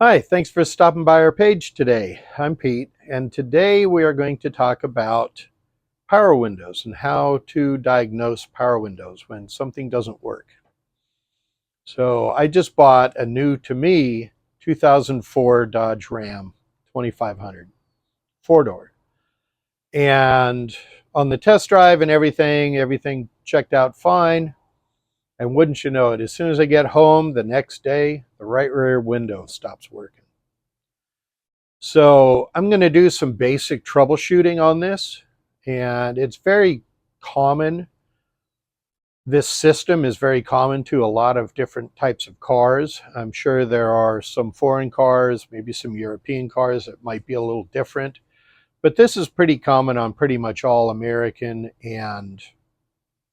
Hi, thanks for stopping by our page today. I'm Pete, and today we are going to talk about power windows and how to diagnose power windows when something doesn't work. So I just bought a new, to me, 2004 Dodge Ram 2500, four-door. And on the test drive and everything checked out fine. And wouldn't you know it, as soon as I get home the next day, the right rear window stops working. So I'm going to do some basic troubleshooting on this, and it's very common. This system is very common to a lot of different types of cars. I'm sure there are some foreign cars, maybe some European cars that might be a little different, but this is pretty common on pretty much all American and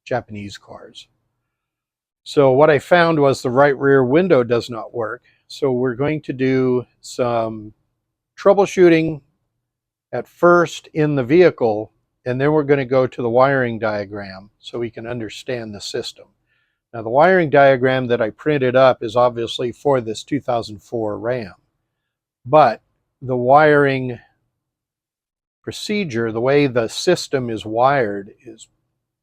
Japanese cars. So what I found was the right rear window does not work. So we're going to do some troubleshooting at first in the vehicle, and then we're going to go to the wiring diagram so we can understand the system. Now, the wiring diagram that I printed up is obviously for this 2004 Ram, but the wiring procedure, the way the system is wired, is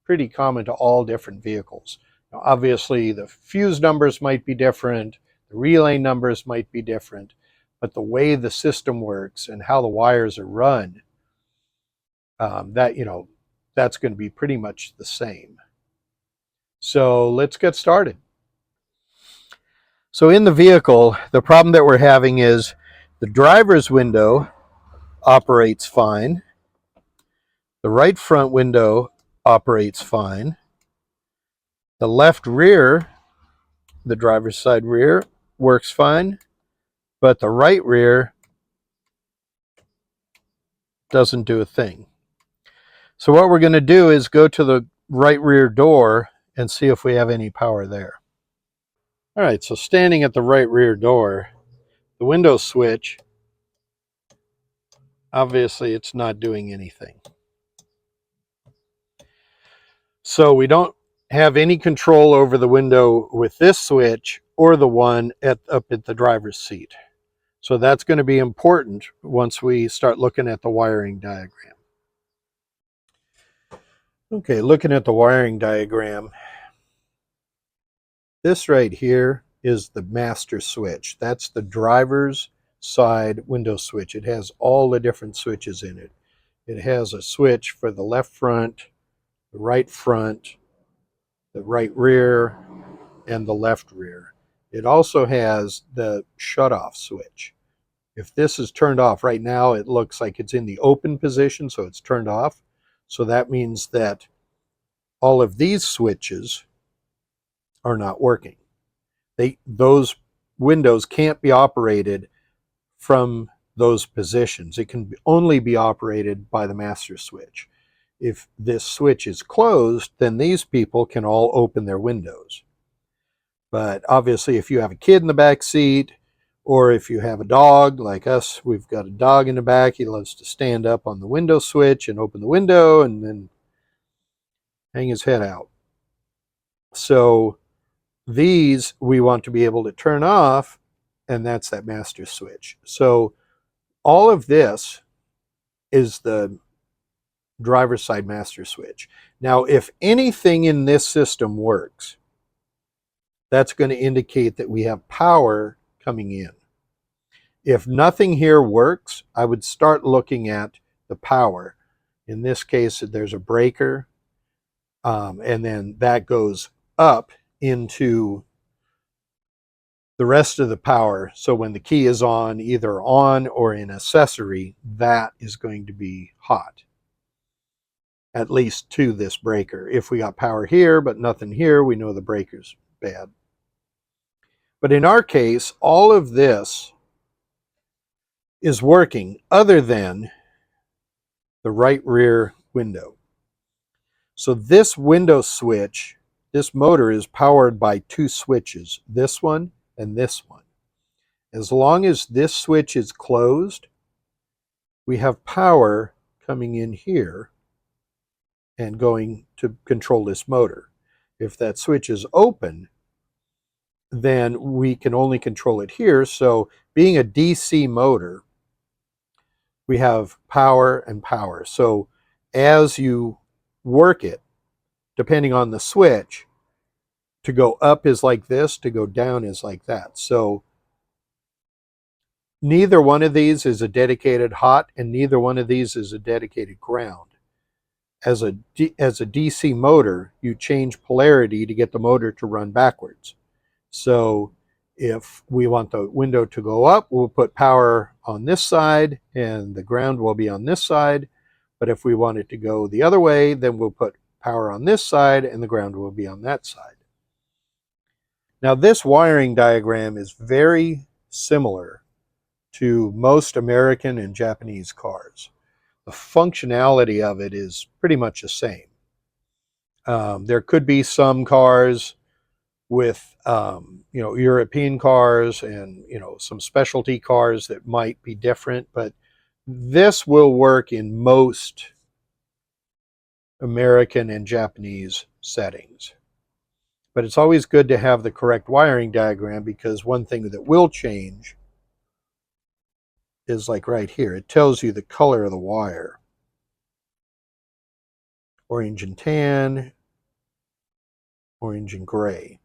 pretty common to all different vehicles. Now, obviously, the fuse numbers might be different, the relay numbers might be different, but the way the system works and how the wires are run, that's going to be pretty much the same. So let's get started. So in the vehicle, the problem that we're having is the driver's window operates fine. The right front window operates fine. The left rear, the driver's side rear, works fine, but the right rear doesn't do a thing. So what we're going to do is go to the right rear door and see if we have any power there. All right, so standing at the right rear door, the window switch, obviously it's not doing anything. So we don't have any control over the window with this switch or the one up at the driver's seat. So that's going to be important once we start looking at the wiring diagram. Okay, looking at the wiring diagram, this right here is the master switch. That's the driver's side window switch. It has all the different switches in it. It has a switch for the left front, the right front, the right rear, and the left rear. It also has the shutoff switch. If this is turned off right now, it looks like it's in the open position, so it's turned off. So that means that all of these switches are not working. Those windows can't be operated from those positions. It can only be operated by the master switch. If this switch is closed, then these people can all open their windows. But obviously, if you have a kid in the back seat, or if you have a dog like us, we've got a dog in the back, he loves to stand up on the window switch and open the window and then hang his head out. So these we want to be able to turn off, and that's that master switch. So all of this is the driver's side master switch. Now, if anything in this system works, that's going to indicate that we have power coming in. If nothing here works, I would start looking at the power. In this case, there's a breaker, and then that goes up into the rest of the power. So when the key is on, either on or in accessory, that is going to be hot, at least to this breaker. If we got power here but nothing here, we know the breaker's bad. But in our case, all of this is working other than the right rear window. So this window switch, this motor is powered by two switches, this one and this one. As long as this switch is closed, we have power coming in here and going to control this motor. If that switch is open, then we can only control it here. So being a DC motor, we have power and power. So as you work it, depending on the switch, to go up is like this, to go down is like that. So neither one of these is a dedicated hot, and neither one of these is a dedicated ground. As a DC motor, you change polarity to get the motor to run backwards. So if we want the window to go up, we'll put power on this side and the ground will be on this side. But if we want it to go the other way, then we'll put power on this side and the ground will be on that side. Now this wiring diagram is very similar to most American and Japanese cars. The functionality of it is pretty much the same. There could be some cars with European cars and some specialty cars that might be different, but this will work in most American and Japanese settings. But it's always good to have the correct wiring diagram, because one thing that will change is like right here. It tells you the color of the wire. Orange and tan, orange and gray.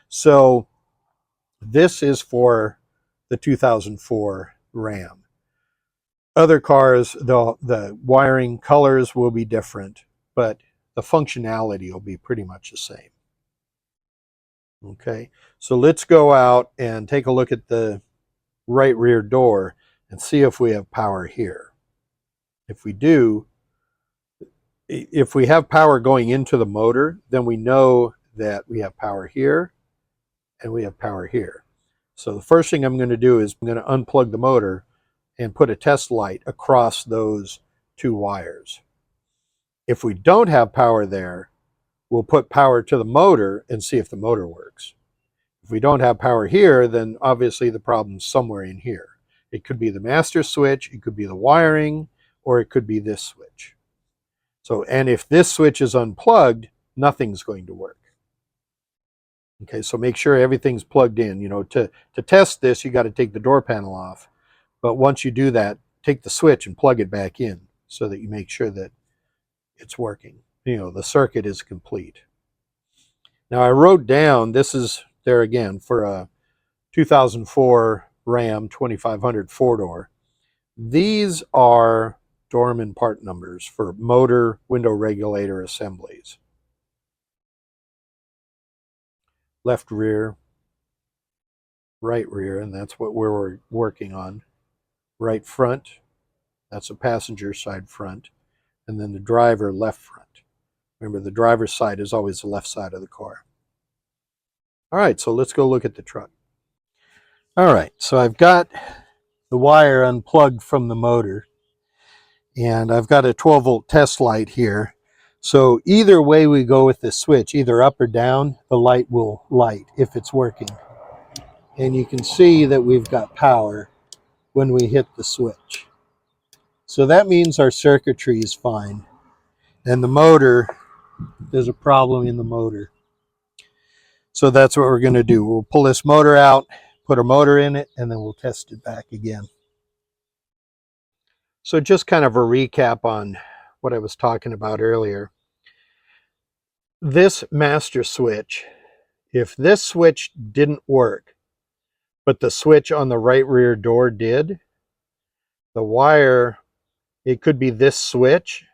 So this is for the 2004 Ram. Other cars, the wiring colors will be different, but the functionality will be pretty much the same. Okay, so let's go out and take a look at the right rear door and see if we have power here. If we do, if we have power going into the motor, then we know that we have power here and we have power here. So the first thing I'm going to do is I'm going to unplug the motor and put a test light across those two wires. If we don't have power there, we'll put power to the motor and see if the motor works. If we don't have power here, then obviously the problem's somewhere in here. It could be the master switch, it could be the wiring, or it could be this switch. So, and if this switch is unplugged, nothing's going to work. Okay, so make sure everything's plugged in. To test this, you got to take the door panel off. But once you do that, take the switch and plug it back in so that you make sure that it's working. The circuit is complete. Now I wrote down, this is there again for a 2004 Ram 2500 four-door. These are Dorman part numbers for motor window regulator assemblies. Left rear, right rear, and that's what we're working on. Right front, that's a passenger side front, and then the driver left front. Remember, the driver's side is always the left side of the car. All right, so let's go look at the truck. All right, so I've got the wire unplugged from the motor, and I've got a 12-volt test light here. So either way we go with this switch, either up or down, the light will light if it's working. And you can see that we've got power when we hit the switch. So that means our circuitry is fine. And the motor, there's a problem in the motor. So that's what we're going to do. We'll pull this motor out, put a motor in it, and then we'll test it back again. So just kind of a recap on what I was talking about earlier. This master switch, if this switch didn't work, but the switch on the right rear door did, the wire, it could be this switch.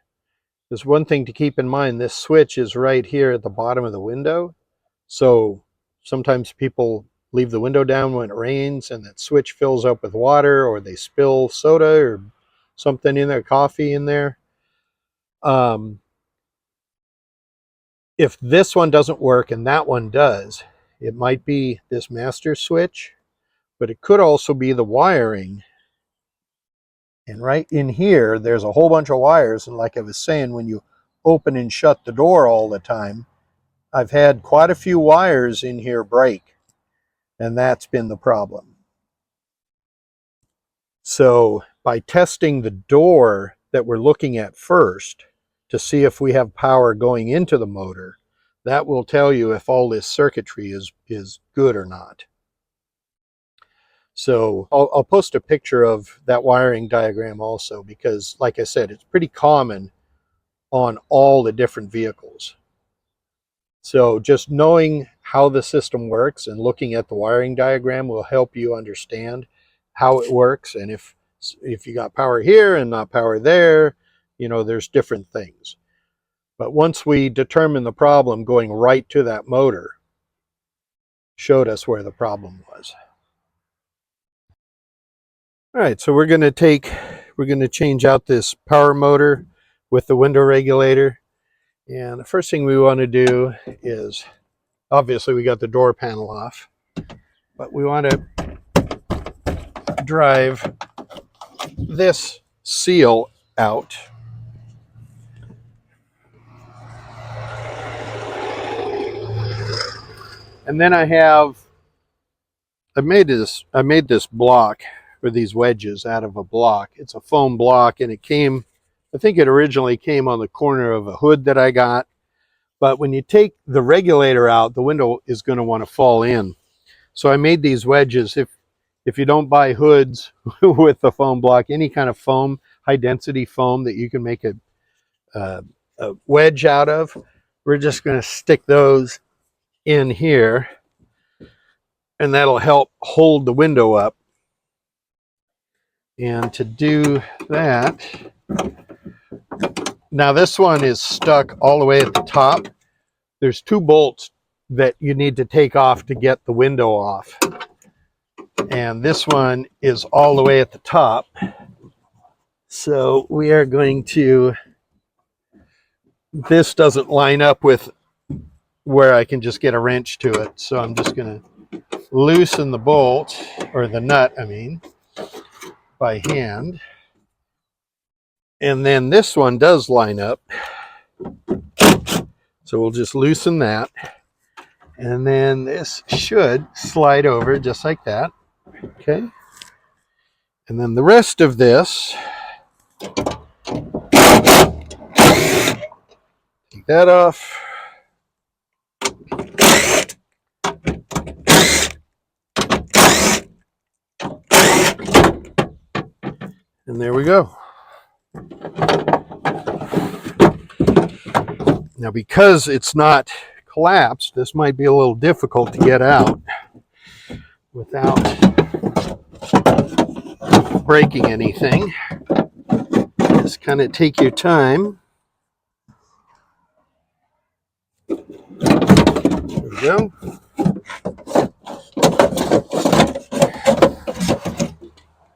There's one thing to keep in mind, this switch is right here at the bottom of the window. So sometimes people leave the window down when it rains and that switch fills up with water, or they spill soda or something in there, coffee in there. If this one doesn't work and that one does, it might be this master switch, but it could also be the wiring. And right in here, there's a whole bunch of wires. And like I was saying, when you open and shut the door all the time, I've had quite a few wires in here break, and that's been the problem. So by testing the door that we're looking at first to see if we have power going into the motor, That will tell you if all this circuitry is good or not. So I'll post a picture of that wiring diagram also, because like I said, it's pretty common on all the different vehicles. So just knowing how the system works and looking at the wiring diagram will help you understand how it works, and if you got power here and not power there, you know, there's different things. But once we determine the problem, going right to that motor showed us where the problem was. All right, so we're going to change out this power motor with the window regulator. And the first thing we want to do is, obviously we got the door panel off, but we want to drive this seal out. And then I made this block, or these wedges, out of a block. It's a foam block, and it came, I think it originally came on the corner of a hood that I got. But when you take the regulator out, the window is going to want to fall in. So I made these wedges. If you don't buy hoods with the foam block, any kind of foam, high density foam that you can make a wedge out of, we're just going to stick those in here, and that'll help hold the window up. And to do that, now this one is stuck all the way at the top. There's 2 bolts that you need to take off to get the window off. And this one is all the way at the top. So we are going to, this doesn't line up with where I can just get a wrench to it. So I'm just going to loosen the bolt, or the nut, I mean, by hand. And then this one does line up. So we'll just loosen that. And then this should slide over just like that. Okay. And then the rest of this, take that off. And there we go. Now, because it's not collapsed, this might be a little difficult to get out without breaking anything. Just kind of take your time. There we go.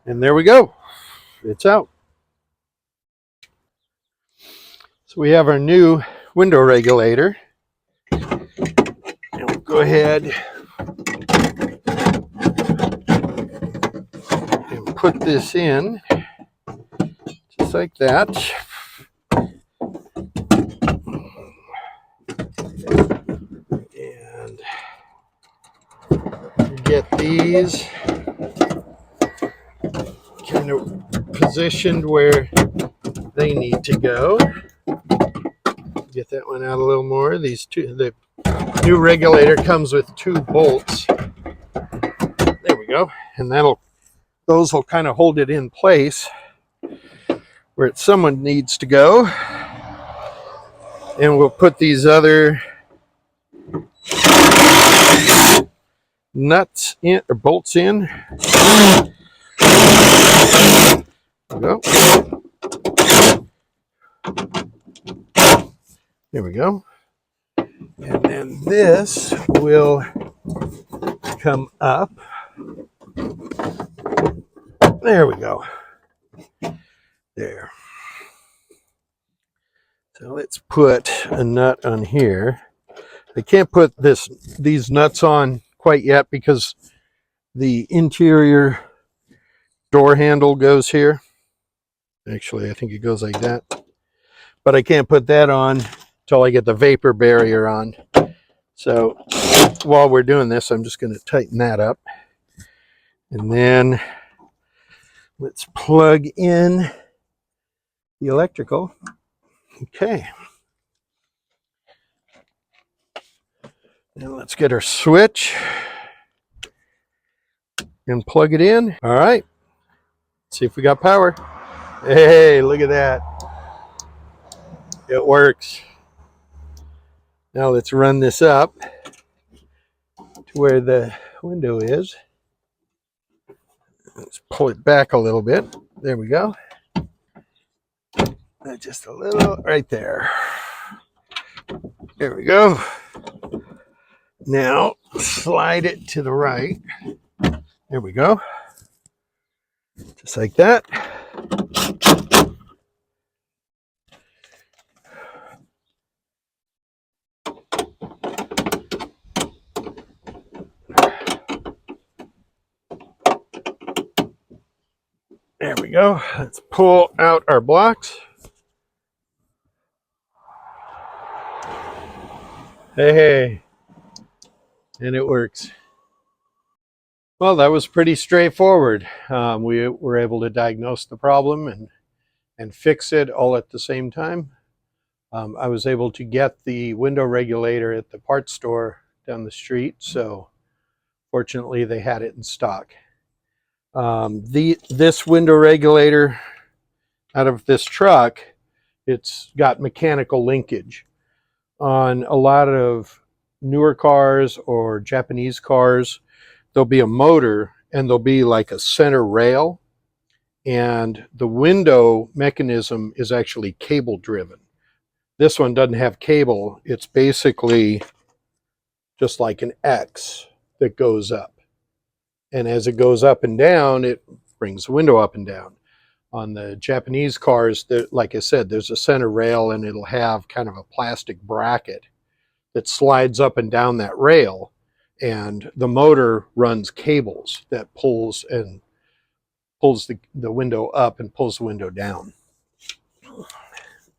And there we go. It's out. So we have our new window regulator. And we'll go ahead and put this in just like that. And get these kind of positioned where they need to go. Get that one out a little more. These two, the new regulator comes with 2 bolts. There we go. And those will kind of hold it in place where someone needs to go. And we'll put these other nuts in, or bolts in. There we go. There we go. And then this will come up. There we go. There. So let's put a nut on here. I can't put these nuts on quite yet because the interior door handle goes here. Actually, I think it goes like that. But I can't put that on until I get the vapor barrier on. So while we're doing this, I'm just going to tighten that up. And then let's plug in the electrical. Okay. And let's get our switch and plug it in. All right, see if we got power. Hey, look at that. It works. Now let's run this up to where the window is. Let's pull it back a little bit. There we go. Just a little right there. There we go. Now slide it to the right. There we go. Just like that. There we go. Let's pull out our blocks. Hey, and it works. Well, that was pretty straightforward. We were able to diagnose the problem and fix it all at the same time. I was able to get the window regulator at the parts store down the street, so fortunately they had it in stock. This window regulator out of this truck, it's got mechanical linkage. On a lot of newer cars or Japanese cars, there'll be a motor and there'll be like a center rail, and the window mechanism is actually cable driven. This one doesn't have cable. It's basically just like an X that goes up. And as it goes up and down, it brings the window up and down. On the Japanese cars, like I said, there's a center rail and it'll have kind of a plastic bracket that slides up and down that rail. And the motor runs cables that pulls the window up and pulls the window down.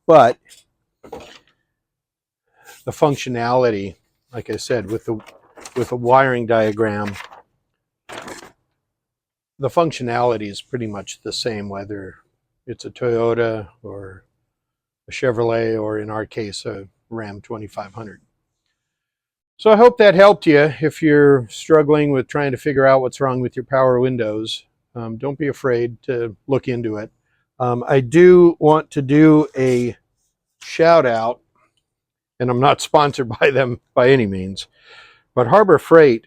But the functionality, like I said, with the wiring diagram, the functionality is pretty much the same, whether it's a Toyota or a Chevrolet, or in our case, a Ram 2500. So I hope that helped you if you're struggling with trying to figure out what's wrong with your power windows. Don't be afraid to look into it. I do want to do a shout out, and I'm not sponsored by them by any means, but Harbor Freight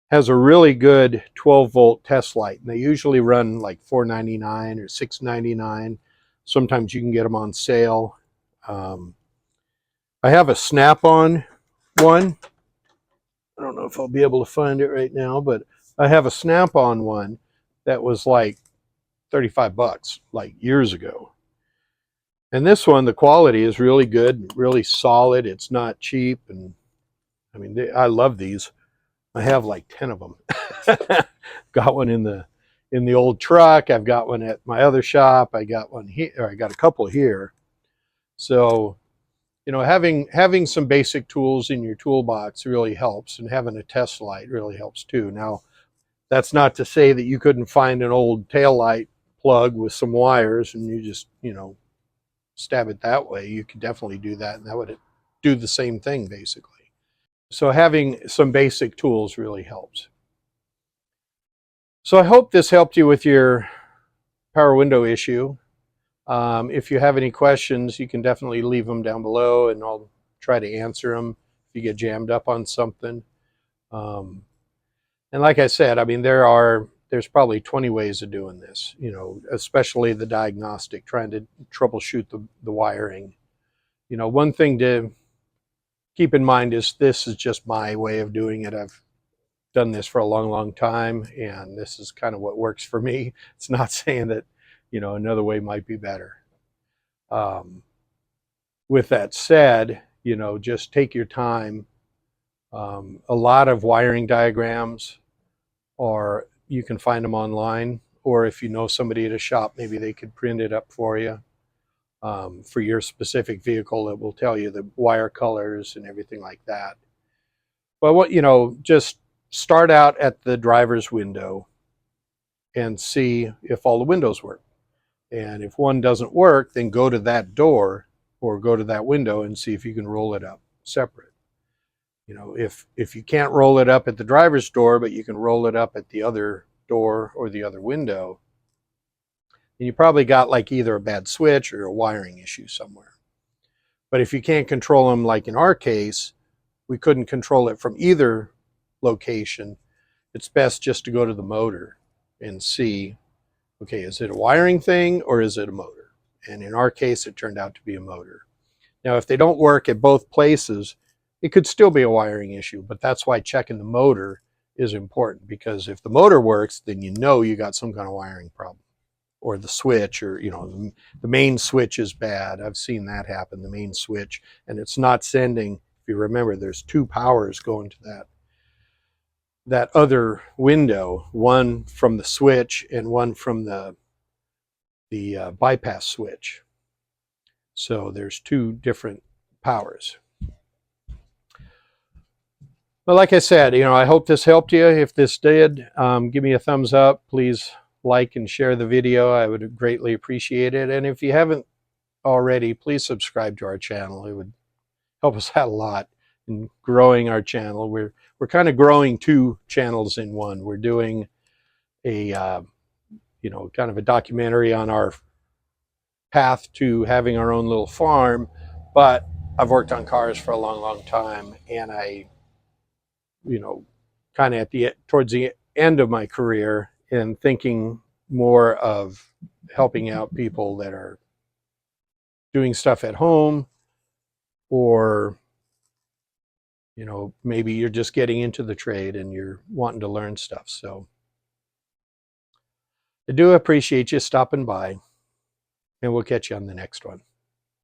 has a really good 12-volt test light, and they usually run like $4.99 or $6.99. Sometimes you can get them on sale. I have a Snap-on one. I don't know if I'll be able to find it right now, but I have a Snap-on one that was like $35 like years ago. And this one, the quality is really good, really solid. It's not cheap, and I mean, I love these. I have like 10 of them. Got one in the old truck. I've got one at my other shop. I got one here, or I got a couple here. So, you know, having some basic tools in your toolbox really helps, and having a test light really helps too. Now, that's not to say that you couldn't find an old tail light plug with some wires and you just, you know, stab it that way. You could definitely do that, and that would do the same thing basically. So having some basic tools really helps. So I hope this helped you with your power window issue. If you have any questions, you can definitely leave them down below, and I'll try to answer them if you get jammed up on something. And like I said, I mean, there's probably 20 ways of doing this, you know, especially the diagnostic, trying to troubleshoot the wiring. You know, one thing to keep in mind is this is just my way of doing it. I've done this for a long, long time, and this is kind of what works for me. It's not saying that, you know, another way might be better. With that said, you know, just take your time. A lot of wiring diagrams, or you can find them online, or if you know somebody at a shop, maybe they could print it up for you. For your specific vehicle, it will tell you the wire colors and everything like that. But what, you know, just start out at the driver's window and see if all the windows work. And if one doesn't work, then go to that door or go to that window and see if you can roll it up separate. You know, if you can't roll it up at the driver's door, but you can roll it up at the other door or the other window, then you probably got like either a bad switch or a wiring issue somewhere. But if you can't control them, like in our case, we couldn't control it from either location, it's best just to go to the motor and see, okay, is it a wiring thing or is it a motor? And in our case, it turned out to be a motor. Now, if they don't work at both places, it could still be a wiring issue, but that's why checking the motor is important, because if the motor works, then you know you got some kind of wiring problem, or the switch, or the main switch is bad. I've seen that happen, the main switch, and it's not sending. If you remember, there's two powers going to that other window, one from the switch and one from the bypass switch. So there's two different powers. But like I said, I hope this helped you. If this did, give me a thumbs up. Please like and share the video. I would greatly appreciate it. And if you haven't already, please subscribe to our channel. It would help us out a lot in growing our channel. We're kind of growing two channels in one. We're doing a kind of a documentary on our path to having our own little farm, but I've worked on cars for a long time, and I kind of towards the end of my career, and thinking more of helping out people that are doing stuff at home, or maybe you're just getting into the trade and you're wanting to learn stuff. So I do appreciate you stopping by, and we'll catch you on the next one.